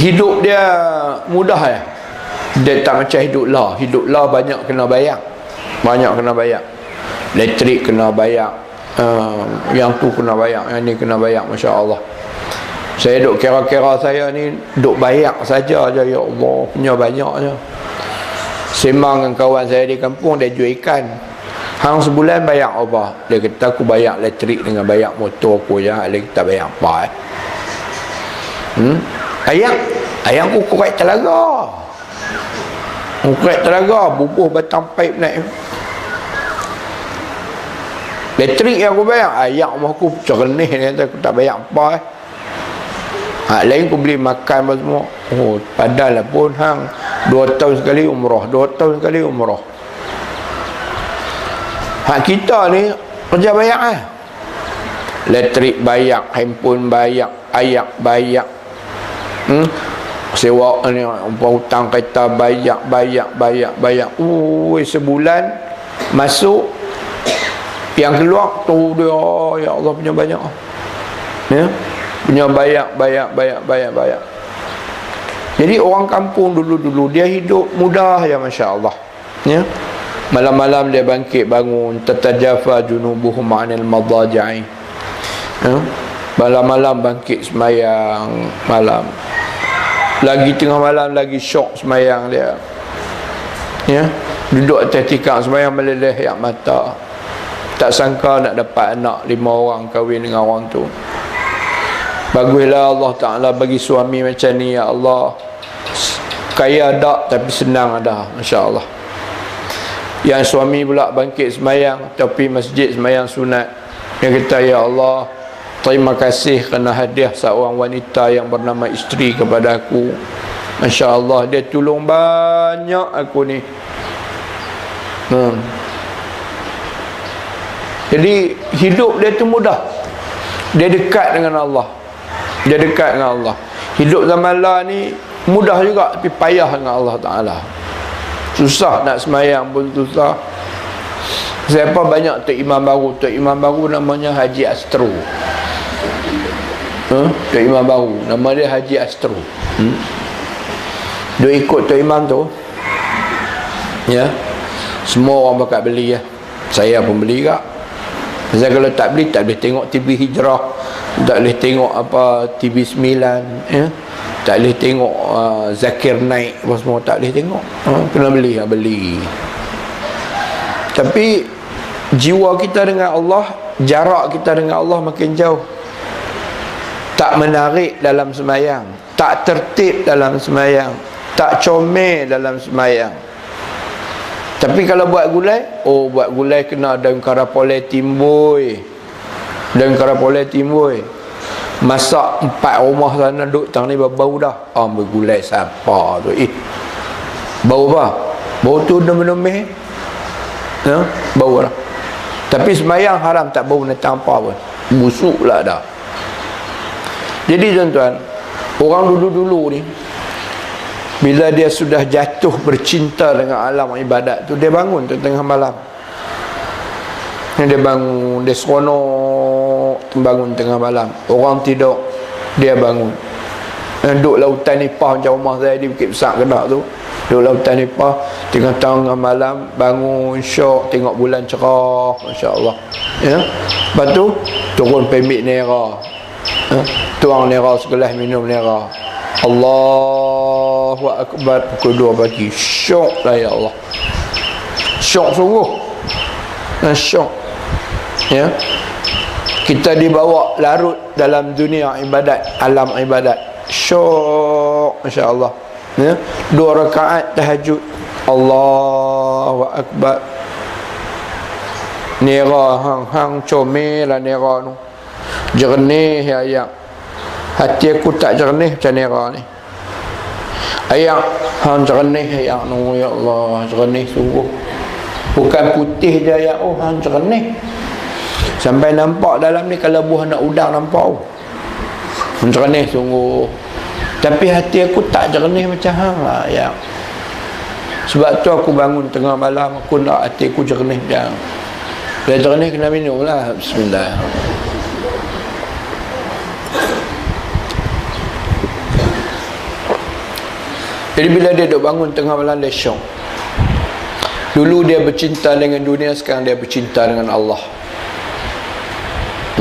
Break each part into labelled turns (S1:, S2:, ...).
S1: hidup dia mudah ya. Dia tak macam hidup lah banyak kena bayar. Banyak kena bayar. Elektrik kena bayar, yang tu kena bayar, yang ni kena bayar. Masya Allah. Saya duk kira-kira saya ni duk bayar saja je. Ya Allah, punya banyaknya. Sembang dengan kawan saya di kampung, dia jual ikan. Hang sebulan bayar apa? Dia kata aku bayar elektrik dengan bayar motor aku je. Dia kata bayar apa Ayam aku korek telaga. Korek telaga, bubuh batang paip naik. Elektrik yang aku bayar, ayam aku cernih. Dia kata aku tak bayar apa lain aku beli makan apa semua. Oh, padahal pun hang 2 tahun sekali umrah, 2 tahun sekali umrah. Kita ni kerja bayar elektrik bayar, handphone bayar, air bayar, sewa ni hutang kereta bayar. Sebulan masuk, yang keluar tu dia, ya Allah, punya banyak ya, punya bayar. Jadi orang kampung dulu dia hidup mudah ya, Masya Allah ya. Malam-malam dia bangkit bangun, tatajafa junubuhum 'anil madaji'i ya. Malam-malam bangkit semayang malam. Lagi tengah malam lagi syok semayang dia ya. Duduk atas tikar semayang meleleh air mata. Tak sangka nak dapat anak 5 orang, kahwin dengan orang tu. Baguslah Allah Ta'ala bagi suami macam ni, ya Allah. Kaya ada tapi senang ada, Masya Allah. Yang suami pula bangkit semayang, tapi masjid semayang sunat. Dia kata, ya Allah, terima kasih kerana hadiah seorang wanita yang bernama isteri kepada aku. Masya Allah, dia tolong banyak aku ni. Jadi hidup dia tu mudah. Dia dekat dengan Allah. Hidup zaman lah ni mudah juga, tapi payah dengan Allah Ta'ala. Susah nak semayang pun susah. Siapa banyak Tok Imam baru namanya Haji Astro. Tok Imam baru nama dia Haji Astro. Dia ikut Tok Imam tu ya. Semua orang bakal beli ya. Saya pun beli juga. Saya kalau tak beli, tak boleh tengok TV Hijrah, tak boleh tengok apa TV 9 ya. Tak boleh tengok Zakir Naik apa semua, tak boleh tengok. Kena beli. Tapi jiwa kita dengan Allah, jarak kita dengan Allah makin jauh. Tak menarik dalam semayang, tak tertib dalam semayang, tak comel dalam semayang. Tapi kalau buat gulai kena daun karapoleh timbul. Masak 4 rumah sana duduk tang ni bau dah. Bergulai siapa tu? Bau apa? Bau tu nemeh. Ya, bau lah. Tapi semayang haram, tak bau netang apa pun. Busuk lah dah. Jadi tuan-tuan, orang dulu-dulu ni bila dia sudah jatuh bercinta dengan alam ibadat tu, dia bangun tengah malam. Dia bangun, dia seronok bangun tengah malam. Orang tidur, dia bangun. Duduk lautan nipah macam rumah saya di Bukit Besar Kedah tu. Duduk lautan nipah tengah malam, bangun syok, tengok bulan cerah, Masya Allah ya. Lepas tu turun pemik nera, tuang nera segelas, minum nera. Allahu Akbar, pukul 2 pagi. Syok lah ya Allah. Syok sungguh. Syok ya. Kita dibawa larut dalam dunia ibadat, alam ibadat. Syok, Masya Allah ya. 2 rakaat tahajud. Allahu Akbar. Nera hang comel lah nera tu. Jernih ya ayam. Hati aku tak jernih macam nera ni. Ayam hang jernih ayam tu, ya Allah, jernih sungguh. Bukan putih je ayam, hang jernih. Sampai nampak dalam ni kalau buah anak udang nampak. Jernih sungguh. Tapi hati aku tak jernih macam hang lah ayam. Sebab tu aku bangun tengah malam, aku nak hati aku jernih macam. Bila jernih kena minum lah. Bismillah. Jadi bila dia duk bangun tengah malam, dia syok. Dulu dia bercinta dengan dunia, sekarang dia bercinta dengan Allah.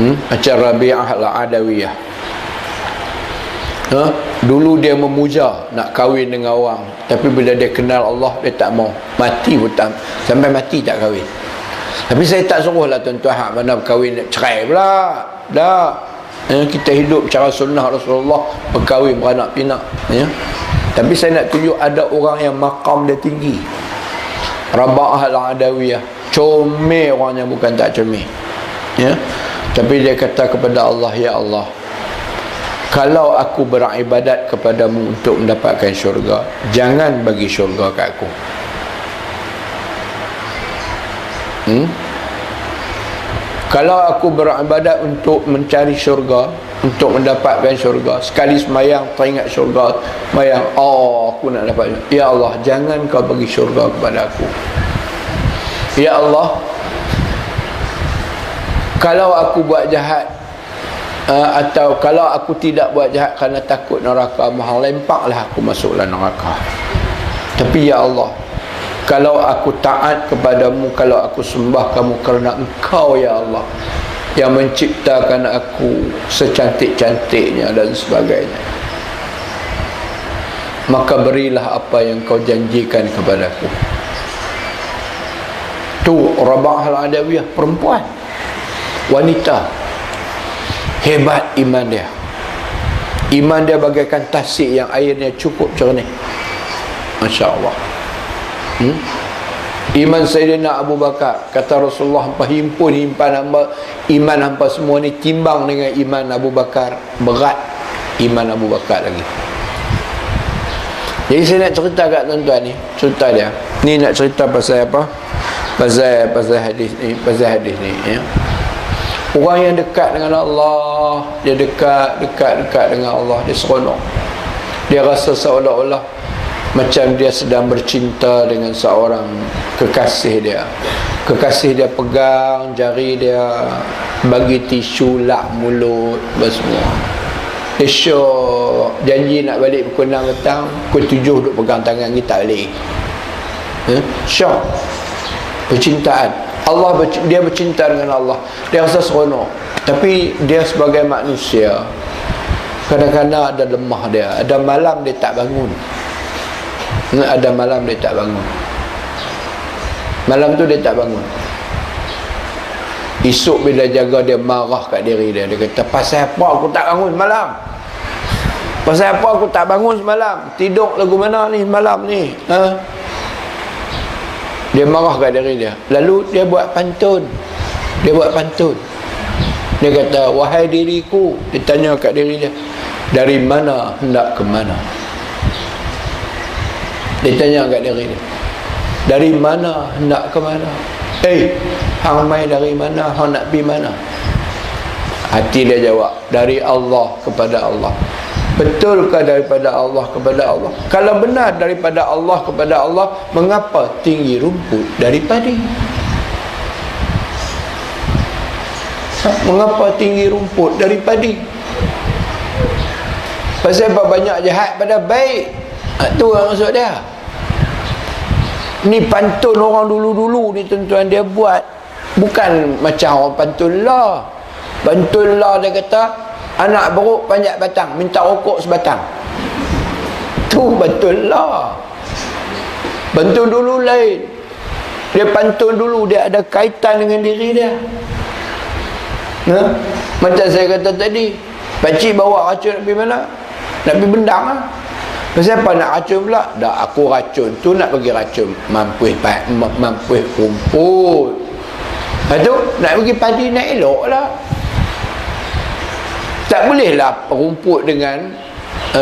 S1: Macam Rabi'ah al-Adawiyah. Dulu dia memuja nak kahwin dengan orang, tapi bila dia kenal Allah, dia tak mau. Mati pun tak, sampai mati tak kahwin. Tapi saya tak suruh lah tuan-tuan hak mana berkahwin cerai pula. Tak. Kita hidup cara sunnah Rasulullah, berkahwin beranak pinak, ya. Tapi saya nak tunjuk ada orang yang maqam dia tinggi. Rabi'ah al-Adawiyah, comel orangnya, bukan tak comel, ya. Tapi dia kata kepada Allah, ya Allah, kalau aku beribadat kepadamu untuk mendapatkan syurga, jangan bagi syurga kat aku. Kalau aku beribadat untuk mencari syurga, untuk mendapatkan syurga, sekali semayang teringat syurga, semayang, oh aku nak dapat, ya Allah, jangan kau bagi syurga kepada aku. Ya Allah, kalau aku buat jahat, atau kalau aku tidak buat jahat kerana takut neraka, mahal, lempaklah aku masuk dalam neraka. Tapi ya Allah, kalau aku taat kepadamu, kalau aku sembah kamu kerana engkau ya Allah yang menciptakan aku secantik-cantiknya dan sebagainya, maka berilah apa yang kau janjikan kepadaku. Tu Rabi'ah al-Adawiyah, perempuan, wanita, hebat iman dia. Iman dia bagaikan tasik yang airnya cukup jernih. Masya Allah. Iman Sayyidina Abu Bakar, kata Rasulullah, hampa himpun hamba, iman hampa semua ni timbang dengan iman Abu Bakar, berat iman Abu Bakar lagi. Jadi saya nak cerita kat tuan-tuan ni, cerita dia ni, nak cerita pasal apa? Pasal hadis ni, ya. Orang yang dekat dengan Allah, dia dekat dengan Allah, dia seronok. Dia rasa seolah-olah macam dia sedang bercinta dengan seorang kekasih dia. Kekasih dia pegang jari dia, bagi tisu, lap mulut, semua. Dia syok, janji nak balik pukul 6 petang, pukul 7 duk pegang tangan kita balik. Syok. Percintaan Allah, dia bercinta dengan Allah, dia rasa seronok. Tapi dia sebagai manusia, kadang-kadang ada lemah dia, ada malam dia tak bangun. Ada malam dia tak bangun. Malam tu dia tak bangun. Esok bila jaga, dia marah kat diri dia. Dia kata, pasal apa aku tak bangun semalam? Pasal apa aku tak bangun semalam? Tidur lagu mana ni malam ni? Dia marah kat diri dia. Lalu dia buat pantun. Dia kata, wahai diriku, dia tanya kat diri dia, dari mana hendak ke mana? Dia tanya kat diri dia, dari mana hendak ke mana? Hang mai dari mana? Hang nak pergi mana? Hati dia jawab, dari Allah kepada Allah. Betulkah daripada Allah kepada Allah? Kalau benar daripada Allah kepada Allah, mengapa tinggi rumput dari padi? Mengapa tinggi rumput dari padi? Pasal apa banyak jahat pada baik? Itu yang maksud dia. Ni pantun orang dulu-dulu ni tuan-tuan, dia buat bukan macam orang pantun lah. Pantun lah dia kata, anak beruk panjat batang, minta rokok sebatang. Tu pantun lah. Pantun dulu lain. Dia pantun dulu, dia ada kaitan dengan diri dia. Macam saya kata tadi, pakcik bawa racun nak pergi mana? Nak pergi bendang lah. Pasal apa nak racun pula? Dah aku racun tu nak bagi racun mampuih rumput. Lepas tu nak bagi padi nak elok lah. Tak boleh lah rumput dengan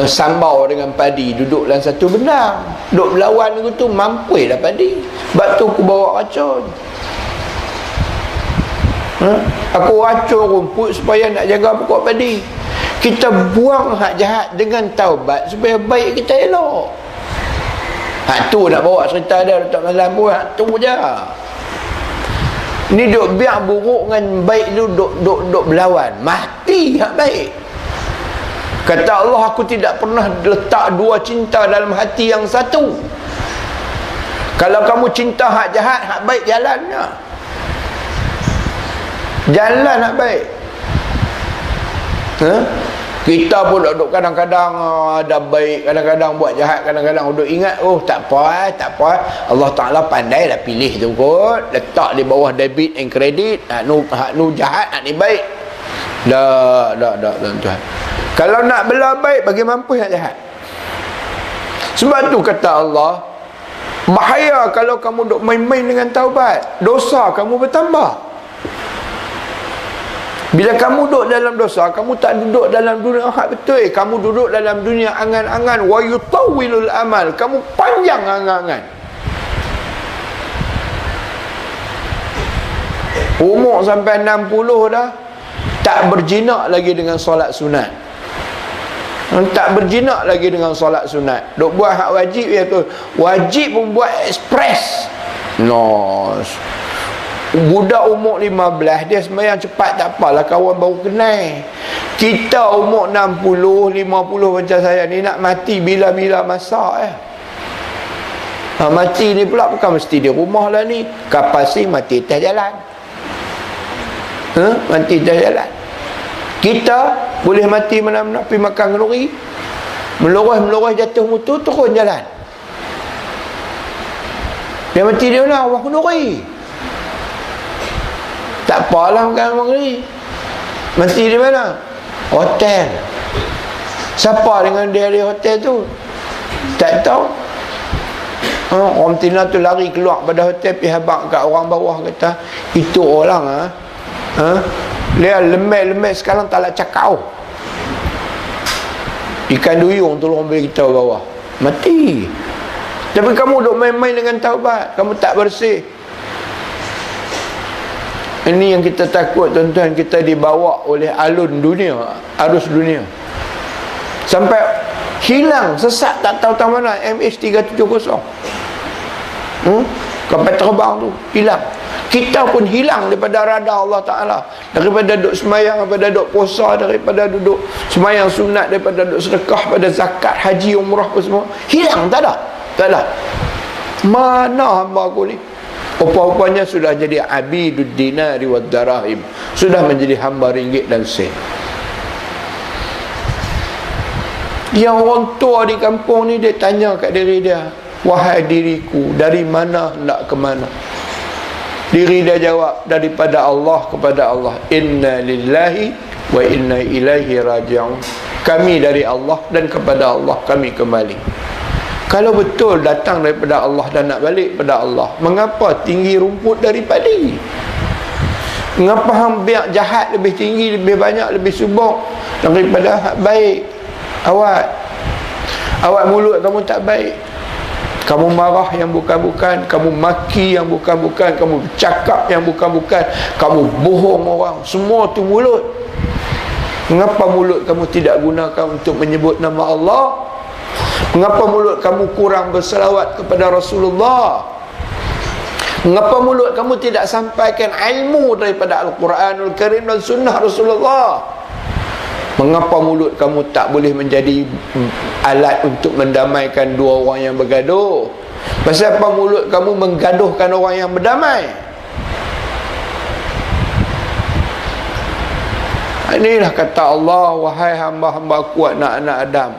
S1: sambau dengan padi duduk dalam satu benang. Duduk berlawan tu mampuih lah padi. Sebab tu aku bawa racun. Aku racun rumput supaya nak jaga pokok padi. Kita buang hak jahat dengan taubat supaya baik kita elok. Hak tu nak bawa cerita dia Datuk Mazlan pun, hak tu je. Ni duk biar buruk dengan baik tu duk berlawan. Mati hak baik. Kata Allah, aku tidak pernah letak dua cinta dalam hati yang satu. Kalau kamu cinta hak jahat, hak baik jalannya. Jalan hak baik. Kita pun duduk kadang-kadang ada baik, kadang-kadang buat jahat, kadang-kadang duduk ingat, oh tak apa, tak apa. Allah Ta'ala pandai lah pilih tu kot, letak di bawah debit and credit, hak nu jahat, hak ni baik. Dah tuan. Kalau nak bela baik, bagi mampu hak jahat. Sebab tu kata Allah, bahaya kalau kamu duk main-main dengan taubat, dosa kamu bertambah. Bila kamu duduk dalam dosa, kamu tak duduk dalam dunia hak betul, kamu duduk dalam dunia angan-angan, wa yutawwilul amal, kamu panjang angan-angan. Umur sampai 60 dah, tak berjinak lagi dengan solat sunat. Tak berjinak lagi dengan solat sunat. Duk buat hak wajib, ya tu. Wajib pun buat ekspres. No. Budak umur 15 dia sembahyang cepat tak apalah, kawan baru kenal. Kita umur 60, 50 macam saya ni nak mati bila-bila masa mati ni pula bukan mesti di rumah lah ni. Kapasih mati atas jalan. Mati atas jalan. Kita boleh mati mana-mana pergi makan kenduri, meloreh jatuh mutu, turun jalan. Dia mati dia mana? Awak kenduri. Tak apalah makan kenduri. Mati di mana? Hotel. Siapa dengan dia di hotel tu? Tak tahu. Orang Tina tu lari keluar pada hotel, pergi habaq kat orang bawah, kata itu orang dia lemah sekarang tak nak cakap. Ikan duyung tu orang boleh kita bawah. Mati. Tapi kamu duk main-main dengan taubat, kamu tak bersih. Ini yang kita takut tuan-tuan, kita dibawa oleh alun dunia, arus dunia, sampai hilang, sesat, tak tahu tahu mana. MH370 kapal terbang tu hilang. Kita pun hilang daripada radar Allah Ta'ala, daripada duduk semayang, daripada duduk puasa, daripada duduk semayang sunat, daripada duduk sedekah, pada zakat, haji, umrah apa semua hilang. Tak ada. Mana hamba aku ni? Rupa-rupanya sudah jadi abidud dinari wad darahim, sudah menjadi hamba ringgit dan sen. Yang orang tua di kampung ni, dia tanya kat diri dia, wahai diriku, dari mana nak ke mana? Diri dia jawab, daripada Allah kepada Allah. Inna lillahi wa inna ilaihi raji'un. Kami dari Allah dan kepada Allah kami kembali. Kalau betul datang daripada Allah dan nak balik pada Allah, mengapa tinggi rumput dari padi? Mengapa hang biar jahat lebih tinggi, lebih banyak, lebih subur daripada hak baik? Awak mulut kamu tak baik, kamu marah yang bukan-bukan, kamu maki yang bukan-bukan, kamu bercakap yang bukan-bukan, kamu bohong orang, semua tu mulut. Mengapa mulut kamu tidak gunakan untuk menyebut nama Allah? Mengapa mulut kamu kurang berselawat kepada Rasulullah? Mengapa mulut kamu tidak sampaikan ilmu daripada Al-Quranul Karim dan Sunnah Rasulullah? Mengapa mulut kamu tak boleh menjadi alat untuk mendamaikan dua orang yang bergaduh? Pasal apa mulut kamu menggaduhkan orang yang berdamai? Inilah kata Allah, wahai hamba-hamba kuat, anak-anak Adam,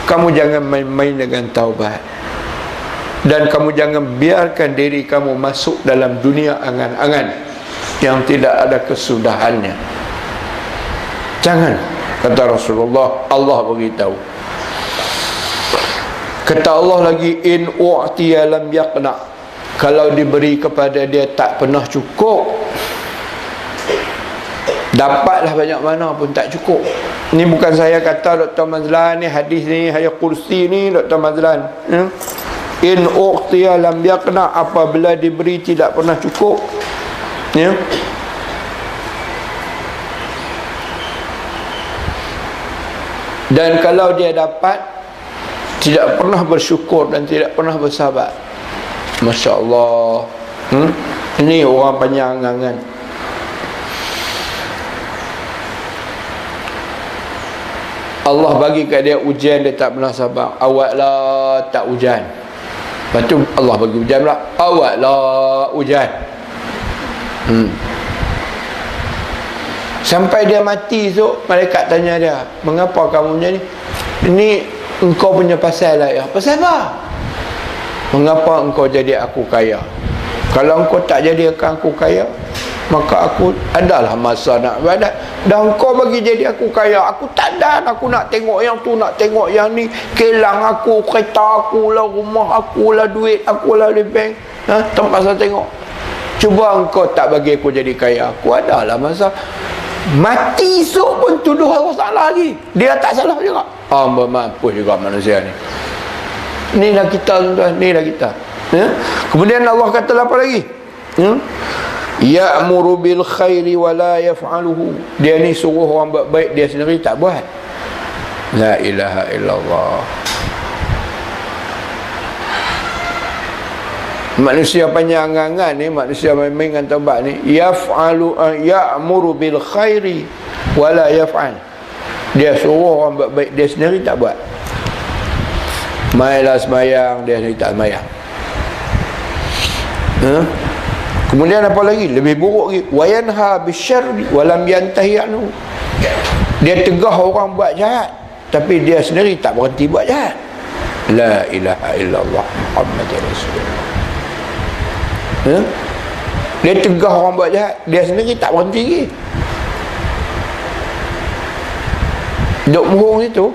S1: kamu jangan main-main dengan taubat, dan kamu jangan biarkan diri kamu masuk dalam dunia angan-angan yang tidak ada kesudahannya. Jangan, kata Rasulullah. Allah beritahu. Kata Allah lagi, in u'tiya lam yaqna, kalau diberi kepada dia tak pernah cukup. Dapatlah banyak mana pun tak cukup. Ni bukan saya kata, Dr. Mazlan ni, hadis ni, ayat kursi ni, Dr. Mazlan. In uqtiya lam yaqna, apabila diberi tidak pernah cukup. Ya. Dan kalau dia dapat, tidak pernah bersyukur dan tidak pernah bersabar. Masya Allah. Ini orang panjang angan. Allah bagi kat dia ujian, dia tak pernah sabar. Awaklah tak hujan. Lepas tu Allah bagi hujan pula. Awaklah hujan. Sampai dia mati tu, malaikat tanya dia, mengapa kamu macam ni? Ini engkau punya pasal lah ya. Pasal apa? Mengapa engkau jadi aku kaya? Kalau engkau tak jadikan aku kaya, maka aku adalah masa nak ibadat. Dan engkau bagi jadi aku kaya, aku tak ada. Aku nak tengok yang tu, nak tengok yang ni. Kilang aku, kereta aku lah, rumah aku lah, duit aku lah di bank. Tempat saya tengok. Cuba engkau tak bagi aku jadi kaya, aku adalah masa. Mati esok pun tuduh Allah salah lagi. Dia tak salah juga. Mampus juga manusia ni. Inilah kita tuan-tuan, inilah kita. Kemudian Allah kata apa lagi? Ya'muru bil khairi wa la yaf'aluhu. Dia ni suruh orang buat baik, dia sendiri tak buat. La ilaha illallah. Manusia panjang angan ni, manusia main-main dengan taubat ni, ya'muru bil khairi wa la yaf'al. Dia suruh orang buat baik, dia sendiri tak buat. Mailah sembahyang, dia sendiri tak sembahyang. Kemudian apa lagi? Lebih buruk lagi, wa yanha bisyarri wa lam yantahi anhu. Dia tegah orang buat jahat, tapi dia sendiri tak berhenti buat jahat. La ilaha illallah Muhammadur Rasulullah. Dia tegah orang buat jahat, dia sendiri tak berhenti lagi. Duk murung itu.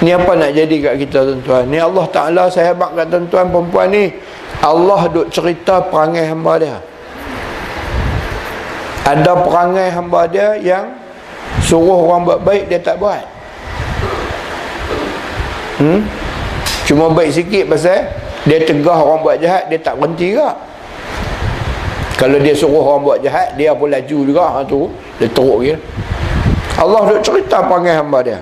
S1: Ni apa nak jadi kat kita tuan-tuan? Ni Allah Ta'ala saya hebat kat tuan-tuan perempuan ni. Allah duk cerita perangai hamba dia. Ada perangai hamba dia yang suruh orang buat baik, dia tak buat. Cuma baik sikit pasal dia tegah orang buat jahat, dia tak berhenti juga. Kalau dia suruh orang buat jahat, dia pun laju juga. Tu dia teruk dia. Allah duk cerita perangai hamba dia.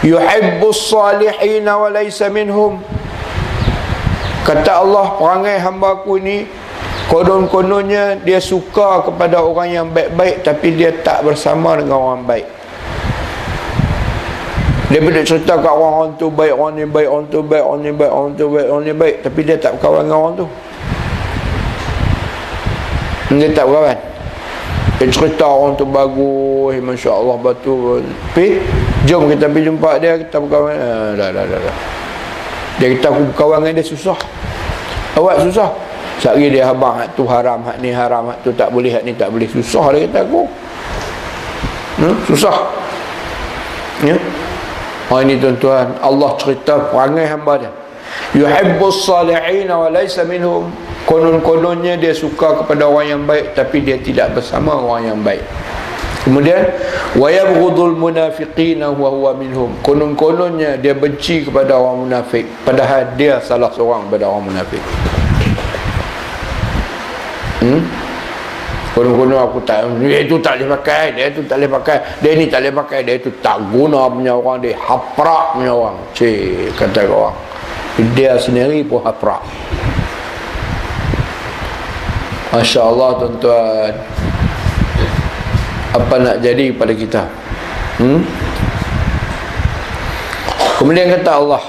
S1: Yuhibbus salihin wa laysa minhum. Kata Allah, perangai hamba-Ku ni konon-kononnya dia suka kepada orang yang baik-baik, tapi dia tak bersama dengan orang baik. Dia boleh cerita kat orang tu baik, orang ni baik, orang tu baik, orang ni baik, orang tu baik, orang ni baik, tapi dia tak berkawan dengan orang tu. Dia tak berkawan. Dia cerita orang tu bagus, Masya Allah, batu. Tapi jom kita pergi jumpa dia, kita berkawan. Dah. Dia kata aku berkawan dengan dia susah. Awak susah. Sekali dia habang, hak tu haram, hak ni haram, hak tu tak boleh, hak ni tak boleh. Susah dia kata aku. Susah. Ya. Ini tuan-tuan, Allah cerita perangai hamba dia. Yuhibbus salihin wa laysa minhum. Konon-kononnya dia suka kepada orang yang baik, tapi dia tidak bersama orang yang baik. Kemudian wa yabghudul munafiqina wa huwa minhum. Konon-kononnya dia benci kepada orang munafik, padahal dia salah seorang daripada orang munafik. Konon-konon aku tak, dia itu tak boleh pakai, dia itu tak boleh pakai, dia ni tak boleh pakai, dia itu tak guna punya orang, dia haprak punya orang. Kata orang, dia sendiri pun haprak. Masya Allah tuan-tuan, apa nak jadi pada kita? Kemudian kata Allah,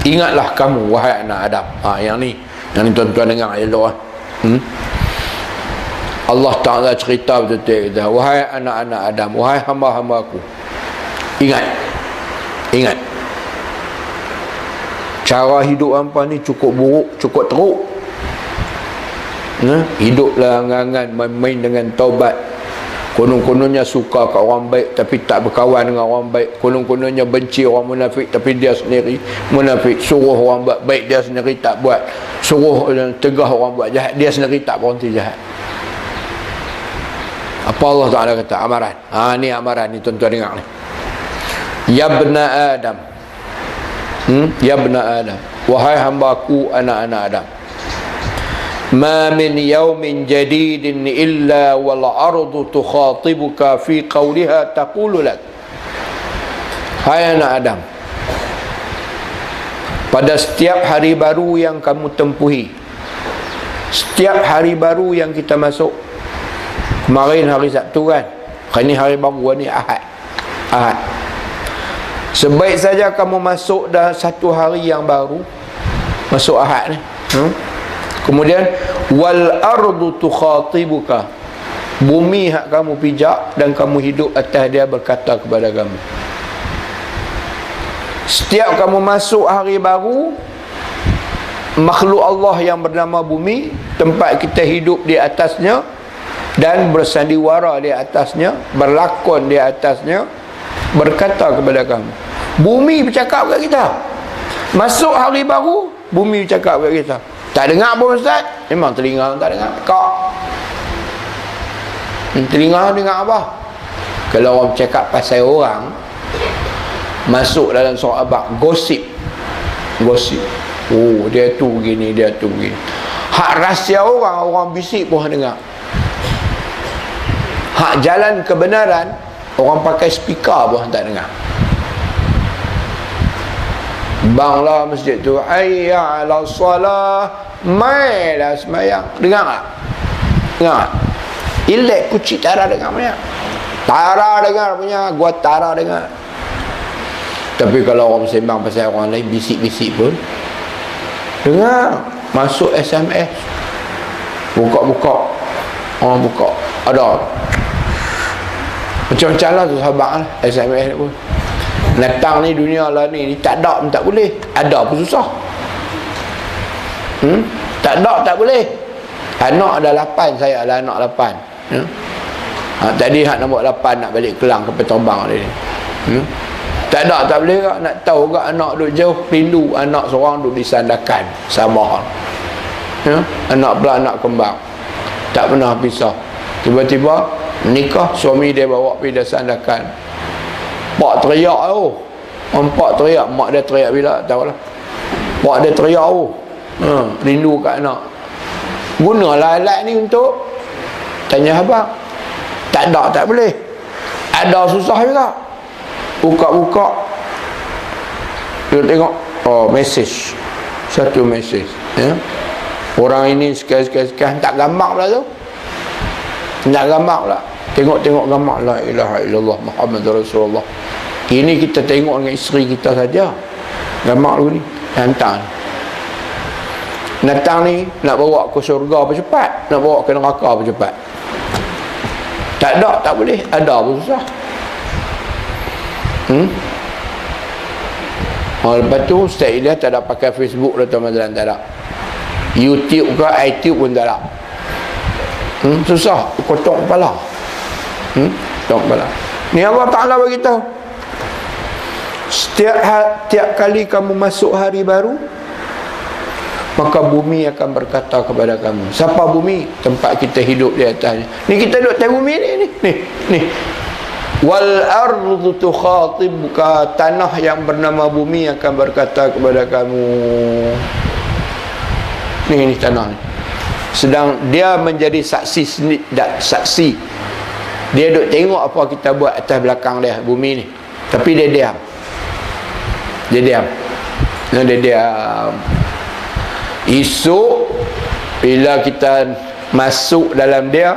S1: ingatlah kamu wahai anak Adam. Yang ni tuan-tuan dengar ayat tu. Allah Ta'ala cerita betul-betul kita, wahai anak-anak Adam, wahai hamba-hamba aku, ingat cara hidup hampa ni cukup buruk, cukup teruk. Hiduplah angan-angan main-main dengan taubat. Konon-kononnya suka kat orang baik, tapi tak berkawan dengan orang baik. Konon-kononnya benci orang munafik, tapi dia sendiri munafik. Suruh orang buat baik, dia sendiri tak buat. Suruh tegah orang buat jahat, dia sendiri tak berhenti jahat. Apa Allah Ta'ala kata? Amaran. Ni amaran ni tuan-tuan dengar ni. Ya bna Adam. Ya bna Adam, wahai hamba-Ku anak-anak Adam. Ma min yawmin jadidin illa wal ardu tukhatibuka fi qawliha taqulu lak. Hai anak Adam, pada setiap hari baru yang kamu tempuhi, setiap hari baru yang kita masuk, kemarin hari Sabtu kan, hari ni hari baru, ni Ahad. Ahad. Sebaik saja kamu masuk dalam satu hari yang baru, masuk Ahad ni. Kemudian wal ardu tukhatibuka, bumi hak kamu pijak dan kamu hidup atas dia berkata kepada kamu. Setiap kamu masuk hari baru, makhluk Allah yang bernama bumi, tempat kita hidup di atasnya dan bersandiwara di atasnya, berlakon di atasnya, berkata kepada kamu. Bumi bercakap kat kita. Masuk hari baru, bumi bercakap kat kita. Tak dengar pun Ustaz? Memang telinga tak dengar. Kak, telinga dengar apa? Kalau orang cakap pasal orang, masuk dalam surah Abad, gosip. Oh, dia tu begini, dia tu begini. Hak rahsia orang, orang bisik pun dengar. Hak jalan kebenaran, orang pakai speaker pun tak dengar. Banglah masjid tu, hayya ala salah, mailah semayang. Dengar tak? Dengar tak? Ilek kucing Tara dengar punya. Tara dengar punya, gua Tara dengar. Tapi kalau orang sembang pasal orang lain, bisik-bisik pun dengar. Masuk SMS, buka-buka, orang buka, ada macam-macam lah tu sahabat lah, SMS ni pun. Datang ni dunia lah ni tak ada pun tak boleh, ada pun susah. Tak ada tak boleh. Anak ada 8, saya ada anak 8. Tadi hak nombor 8 nak balik Kelang ke Petambang dia ni. Tak ada tak boleh kak. Nak tahu kak anak duduk jauh, rindu anak seorang duduk di Sandakan, Sabah. Anak pula anak kembang, tak pernah pisah. Tiba-tiba nikah, suami dia bawa pergi di Sandakan. Pak teriak tu. Pak teriak, mak dia teriak bila tak tahulah. Pak dia teriak tu. Rindu kat anak. Gunalah alat ni untuk tanya abang. Tak ada tak boleh. Ada susah juga. Buka-buka, dia tengok, oh message, satu message, ya. Orang ini sekian-sekian tak gambar pula tu. Tak gambar pula. Tengok-tengok gambar, la ilaha illallah Muhammad Rasulullah. Ini kita tengok dengan isteri kita saja. Gambar dulu ni, hantar. Datang ni nak bawa ke syurga apa cepat, nak bawa ke neraka apa cepat. Tak ada tak boleh, ada pun susah. Lepas tu Ustaz Ilyas tak ada pakai Facebook dah tuan Mazlan, tak ada. YouTube ke iTunes pun tak ada. Susah, kocok kepala. Kocok kepala. Ni Allah Ta'ala beritahu, setiap kali kamu masuk hari baru, maka bumi akan berkata kepada kamu. Siapa bumi? Tempat kita hidup di atasnya. Ni kita duduk atas bumi ni. Wal ardu tukhatibuka, tanah yang bernama bumi akan berkata kepada kamu. Ni tanah ni. Sedang dia menjadi saksi saksi. Dia duk tengok apa kita buat atas belakang dia, bumi ni. Tapi dia diam. Dia diam. Esok bila kita masuk dalam dia,